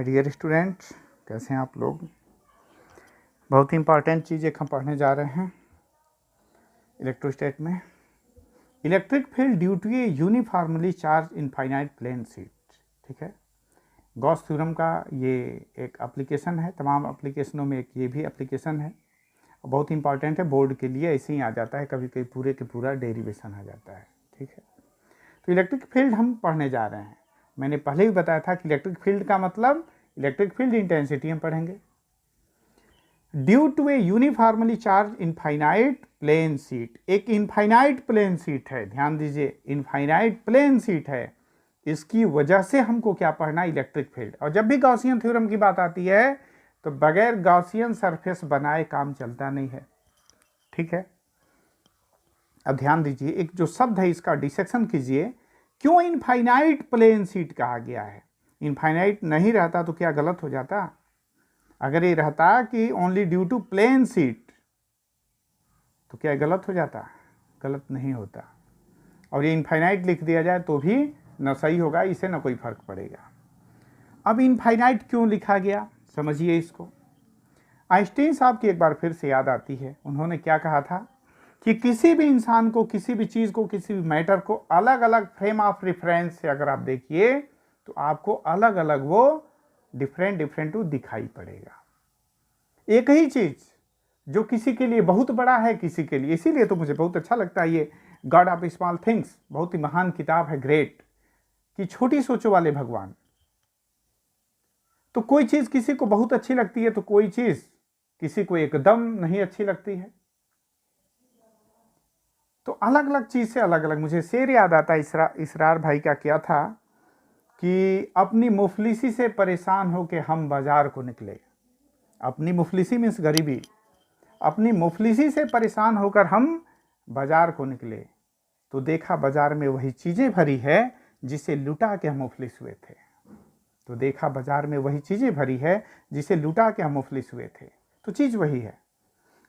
My dear students, कैसे हैं आप लोग। बहुत ही इंपॉर्टेंट चीज़ एक हम पढ़ने जा रहे हैं इलेक्ट्रोस्टैट में। Electric field due to a uniformly charge infinite plane sheet. ठीक है, गॉस थ्योरम का ये एक एप्लीकेशन है, तमाम एप्लीकेशनों में एक ये भी एप्लीकेशन है। बहुत इंपॉर्टेंट है, बोर्ड के लिए ऐसे ही आ जाता है, कभी कभी पूरे के पूरा डेरिवेशन आ जाता है। ठीक है, तो इलेक्ट्रिक फील्ड हम पढ़ने जा रहे हैं। मैंने पहले भी बताया था कि इलेक्ट्रिक फील्ड का मतलब इलेक्ट्रिक फील्ड इंटेंसिटी हम पढ़ेंगे। Due to a uniformly charge infinite plane sheet, एक इनफाइनाइट प्लेन शीट है, ध्यान दीजिए, इनफाइनाइट प्लेन शीट है। इसकी वजह से हमको क्या पढ़ना, इलेक्ट्रिक फील्ड। और जब भी गॉसियन थ्योरम की बात आती है तो बगैर गॉसियन सरफेस बनाए काम चलता नहीं है। ठीक है, अब ध्यान दीजिए, एक जो शब्द है इसका डिसेक्शन कीजिए। क्यों इनफाइनाइट प्लेन शीट कहा गया है? इनफाइनाइट नहीं रहता तो क्या गलत हो जाता? अगर ये रहता कि only due to plane sheet तो क्या गलत हो जाता? गलत नहीं होता। और ये इनफाइनाइट लिख दिया जाए तो भी न सही होगा, इससे न कोई फर्क पड़ेगा। अब इनफाइनाइट क्यों लिखा गया, समझिए इसको। आइंस्टीन साहब की एक बार फिर से याद आती है, उन्होंने क्या कहा था कि किसी भी इंसान को, किसी भी चीज़ को, किसी भी मैटर को अलग अलग फ्रेम ऑफ रेफरेंस से अगर आप देखिए तो आपको अलग अलग वो डिफरेंट दिखाई पड़ेगा। एक ही चीज़ जो किसी के लिए बहुत बड़ा है, किसी के लिए, इसीलिए तो मुझे बहुत अच्छा लगता है ये गॉड ऑफ स्मॉल थिंग्स, बहुत ही महान किताब है, ग्रेट, कि छोटी सोचों वाले भगवान। तो कोई चीज़ किसी को बहुत अच्छी लगती है तो कोई चीज़ किसी को एकदम नहीं अच्छी लगती है। तो अलग अलग चीज़ से अलग अलग। मुझे शेर याद आता है, इसरार भाई का क्या था कि अपनी मुफलिसी से परेशान होके हम बाजार को निकले। अपनी मुफलिसी मीन्स गरीबी, अपनी मुफलिसी से परेशान होकर हम बाजार को निकले तो देखा बाजार में वही चीज़ें भरी है जिसे लुटा के हम मुफलिस हुए थे। तो देखा बाजार में वही चीज़ें भरी है जिसे लुटा के हम मुफलिस हुए थे। तो चीज़ वही है।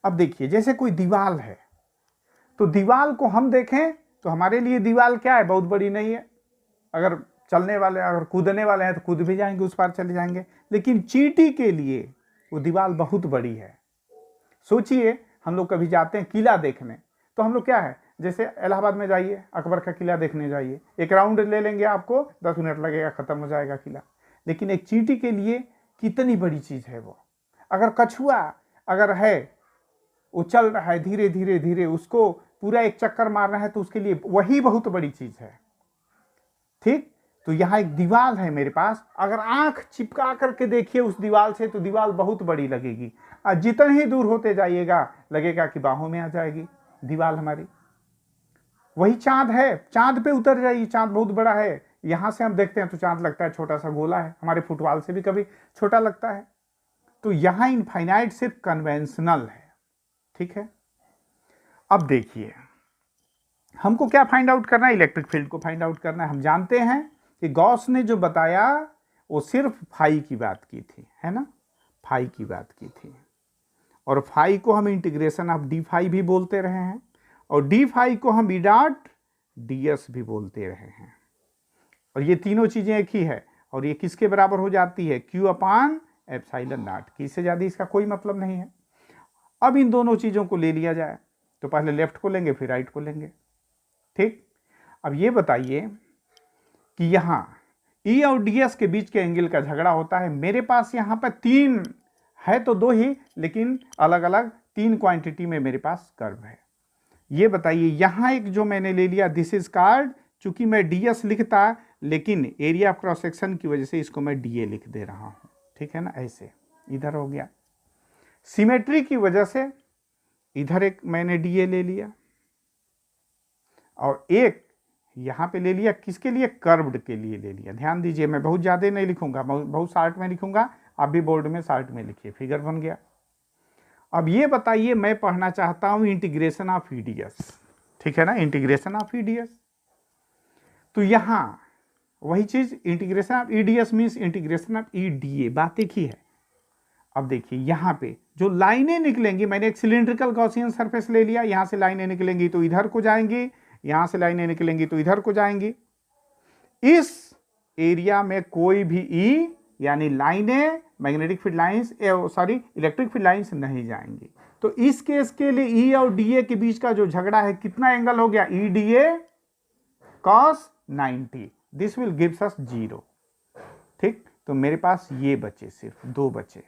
अब देखिए, जैसे कोई दीवार है तो दीवार को हम देखें तो हमारे लिए दीवार क्या है, बहुत बड़ी नहीं है। अगर चलने वाले, अगर कूदने वाले हैं तो कूद भी जाएंगे, उस पार चले जाएंगे। लेकिन चींटी के लिए वो दीवार बहुत बड़ी है। सोचिए, हम लोग कभी जाते हैं किला देखने तो हम लोग क्या है, जैसे इलाहाबाद में जाइए, अकबर का किला देखने जाइए, एक राउंड ले लेंगे, आपको 10 मिनट लगेगा, खत्म हो जाएगा किला। लेकिन एक चींटी के लिए कितनी बड़ी चीज़ है वो। अगर कछुआ अगर है, वो चल रहा है धीरे धीरे धीरे, उसको पूरा एक चक्कर मारना है तो उसके लिए वही बहुत बड़ी चीज़ है। ठीक, तो यहाँ एक दीवार है मेरे पास, अगर आंख चिपका करके देखिए उस दीवार से तो दीवार बहुत बड़ी लगेगी, और जितने ही दूर होते जाइएगा लगेगा कि बाहों में आ जाएगी दीवार हमारी। वही चांद है, चांद पे उतर जाइए, चांद बहुत बड़ा है, यहाँ से हम देखते हैं तो चांद लगता है छोटा सा गोला है, हमारे फुटबॉल से भी कभी छोटा लगता है। तो यहाँ इनफाइनाइट सिर्फ कन्वेंशनल है। ठीक है, अब देखिए, हमको क्या फाइंड आउट करना है, इलेक्ट्रिक फील्ड को फाइंड आउट करना है। हम जानते हैं कि गॉस ने जो बताया वो सिर्फ फाई की बात की थी, है ना, फाई की बात की थी। और फाई को हम इंटीग्रेशन ऑफ डी फाई भी बोलते रहे हैं, और डी फाई को हम ई डॉट डी एस भी बोलते रहे हैं। और ये तीनों चीज़ें एक ही है, और ये किसके बराबर हो जाती है, क्यू अपान एप्सिलॉन नॉट की, इससे ज़्यादा इसका कोई मतलब नहीं है। अब इन दोनों चीज़ों को ले लिया जाए तो पहले लेफ्ट को लेंगे फिर राइट को लेंगे। ठीक, अब ये बताइए कि यहाँ ई और डी एस के बीच के एंगल का झगड़ा होता है। मेरे पास यहाँ पर 3 है तो 2 ही, लेकिन अलग अलग 3 क्वांटिटी में मेरे पास कर्व है। ये बताइए, यहाँ एक जो मैंने ले लिया, दिस इज कार्ड, चूंकि मैं डी एस लिखता लेकिन एरिया ऑफ क्रॉस सेक्शन की वजह से इसको मैं डी ए लिख दे रहा हूँ। ठीक है ना, ऐसे इधर हो गया। सिमेट्री की वजह से इधर एक मैंने डी ए ले लिया, और एक यहाँ पे ले लिया, किसके लिए, कर्व्ड के लिए ले लिया। ध्यान दीजिए, मैं बहुत ज़्यादा नहीं लिखूंगा, बहुत शार्ट में लिखूंगा, आप भी बोर्ड में शार्ट में लिखिए, फिगर बन गया। अब ये बताइए, मैं पढ़ना चाहता हूँ integration of E D S. ठीक है ना, integration of E D S. तो यहाँ वही चीज़, integration of E D S means integration of E D A, बात एक ही है। अब देखिए, यहाँ पे जो लाइनें निकलेंगी, मैंने एक सिलिंड्रिकल गॉसियन सरफेस ले लिया, यहाँ से लाइनें निकलेंगी तो इधर को जाएंगी, यहाँ से लाइनें निकलेंगी तो इधर को जाएंगी। इस एरिया में कोई भी ई यानी लाइनें magnetic field lines electric field lines नहीं जाएंगी। तो इस केस के लिए ई और डी के बीच का जो झगड़ा है कितना एंगल हो गया, ई D A cos 90, this will gives us 0। ठीक, तो मेरे पास ये बचे, सिर्फ 2 बचे।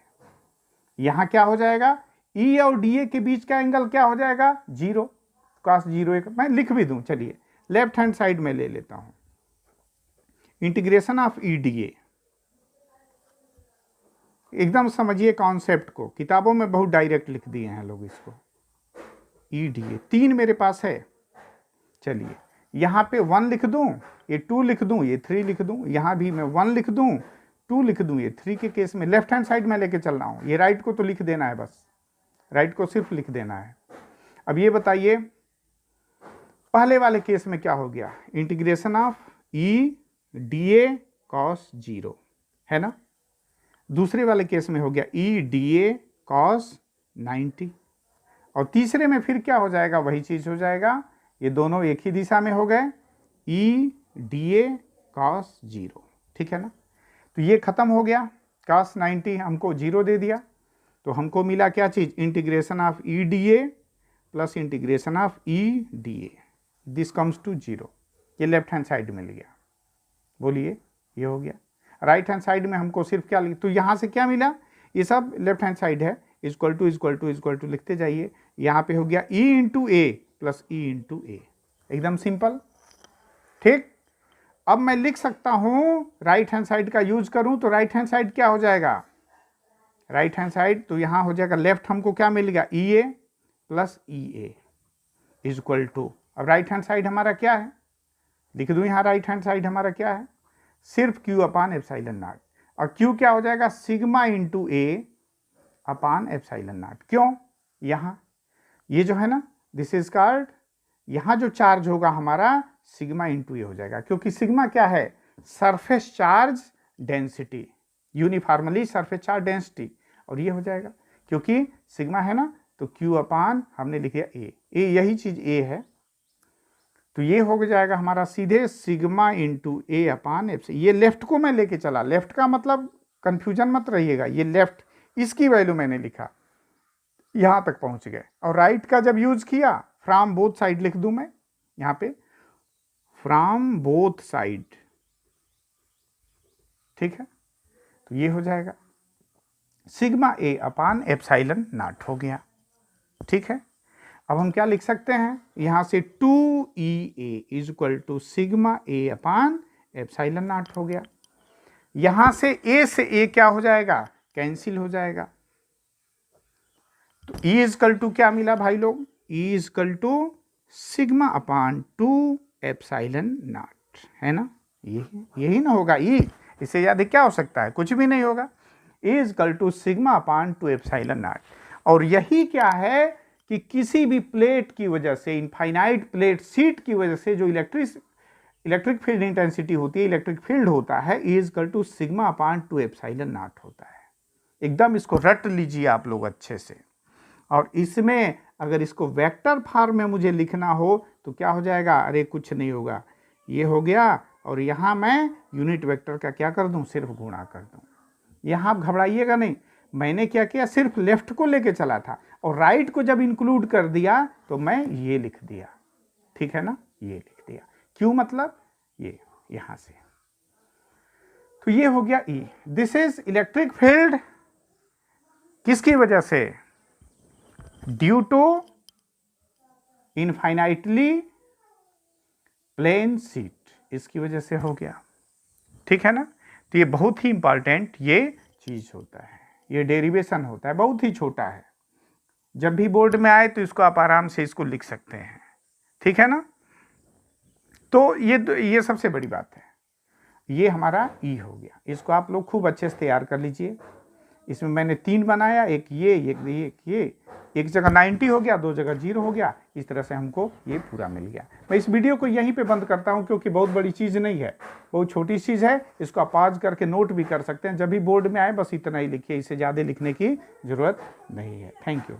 यहां क्या हो जाएगा, ई और डी के बीच का एंगल क्या हो जाएगा 0, cos 0 मैं लिख भी दूं, चलिए लेफ्ट हैंड साइड में ले लेता हूं। इंटीग्रेशन ऑफ ई डी ए, एकदम समझिए कॉन्सेप्ट को, किताबों में बहुत डायरेक्ट लिख दिए हैं लोग इसको। ई डी ए 3 मेरे पास है, चलिए यहां पे 1 लिख दूं, ये 2 लिख दूं, ये 3 लिख दूं, यहां भी मैं 1 लिख दूं, 2 लिख दूं, ये 3 के केस में लेफ्ट हैंड साइड में लेके चल रहा हूं। ये राइट को तो लिख देना है, बस राइट को सिर्फ लिख देना है। अब ये बताइए पहले वाले केस में क्या हो गया, integration of E D A cos 0 है ना। दूसरे वाले केस में हो गया ई डी ए कॉस 90, और तीसरे में फिर क्या हो जाएगा, वही चीज हो जाएगा, ये दोनों एक ही दिशा में हो गए, ई डी ए कॉस 0। ठीक है ना। तो ये खत्म हो गया, cos 90 हमको 0 दे दिया, तो हमको मिला क्या चीज, integration of E D A plus integration of E D A, this comes to 0। ये लेफ्ट हैंड साइड में लिया, बोलिए ये हो गया। राइट हैंड साइड में हमको सिर्फ क्या लिखा, तो यहां से क्या मिला, ये सब लेफ्ट हैंड साइड है, इक्वल टू लिखते जाइए। यहाँ पे हो गया ई इंटू ए प्लस ई इंटू ए, एकदम सिंपल। ठीक, अब मैं लिख सकता हूं राइट हैंड साइड का यूज करूं, तो राइट हैंड साइड क्या हो जाएगा, राइट हैंड साइड तो यहां हो जाएगा, लेफ्ट हमको क्या मिल गया, E A plus E A equal to, अब राइट हैंड साइड हमारा क्या है, लिख दूं यहां राइट हैंड साइड हमारा क्या है, सिर्फ क्यू अपान एप्सिलॉन नॉट, और क्यू क्या हो जाएगा, sigma into A upon epsilon not. क्यों, यहां ये जो है ना, दिस इज कॉल्ड, यहां जो चार्ज होगा हमारा सिग्मा इंटू ए हो जाएगा, क्योंकि सिग्मा क्या है, surface charge density, uniformly surface charge density, और ये हो जाएगा क्योंकि सिग्मा है ना, तो क्यू अपान हमने लिख दिया ए, यही चीज ए है, तो ये हो जाएगा हमारा सीधे सिग्मा इंटू ए अपान एफ। ये लेफ्ट को मैं लेके चला, लेफ्ट का मतलब कंफ्यूजन मत रहिएगा, ये लेफ्ट, इसकी वैल्यू मैंने लिखा, यहां तक पहुंच गए। और राइट का जब यूज किया, फ्रॉम बोथ साइड लिख दूं मैं यहां पे, फ्रॉम बोथ साइड, ठीक है, तो ये हो जाएगा sigma A upon epsilon naught हो गया। ठीक है, अब हम क्या लिख सकते हैं, यहां से 2E A is equal to sigma A upon epsilon naught हो गया। यहां से ए से ए क्या हो जाएगा, कैंसिल हो जाएगा, तो E इज इक्वल टू क्या मिला भाई लोग, E is equal to sigma upon 2 epsilon naught, है ना, यही ना होगा E, इससे ज्यादा क्या हो सकता है, कुछ भी नहीं होगा। E is equal to sigma upon 2 epsilon naught, और यही क्या है कि किसी भी प्लेट की वजह से, इनफाइनाइट प्लेट शीट की वजह से जो इलेक्ट्रिक फील्ड इंटेंसिटी होती है, इलेक्ट्रिक फील्ड होता है, E is equal to sigma upon 2 epsilon naught होता है। एकदम इसको रट लीजिए आप लोग अच्छे से। और इसमें अगर इसको वेक्टर फॉर्म में मुझे लिखना हो तो क्या हो जाएगा, अरे कुछ नहीं होगा, ये हो गया, और यहां मैं यूनिट वेक्टर का क्या कर दूं, सिर्फ गुणा कर दूं। यहां आप घबराइएगा नहीं, मैंने क्या किया, सिर्फ लेफ्ट को लेके चला था, और राइट को जब इंक्लूड कर दिया तो मैं ये लिख दिया, ठीक है ना, ये लिख दिया, क्यों मतलब ये यहां से, तो ये हो गया E। This is electric field, किसकी वजह से, due to infinitely plane sheet, इसकी वजह से हो गया। ठीक है ना, तो ये बहुत ही इंपॉर्टेंट ये चीज होता है, ये डेरिवेशन होता है, बहुत ही छोटा है, जब भी बोर्ड में आए तो इसको आप आराम से इसको लिख सकते हैं। ठीक है ना, तो ये सबसे बड़ी बात है, ये हमारा E हो गया। इसको आप लोग खूब अच्छे से तैयार कर लीजिए। इसमें मैंने 3 बनाया, एक ये, एक जगह 90 हो गया, 2 जगह 0 हो गया, इस तरह से हमको ये पूरा मिल गया। मैं इस वीडियो को यहीं पे बंद करता हूं, क्योंकि बहुत बड़ी चीज़ नहीं है, बहुत छोटी चीज़ है, इसको आप पॉज करके नोट भी कर सकते हैं, जब भी बोर्ड में आए बस इतना ही लिखिए, इससे ज़्यादा लिखने की ज़रूरत नहीं है। Thank you.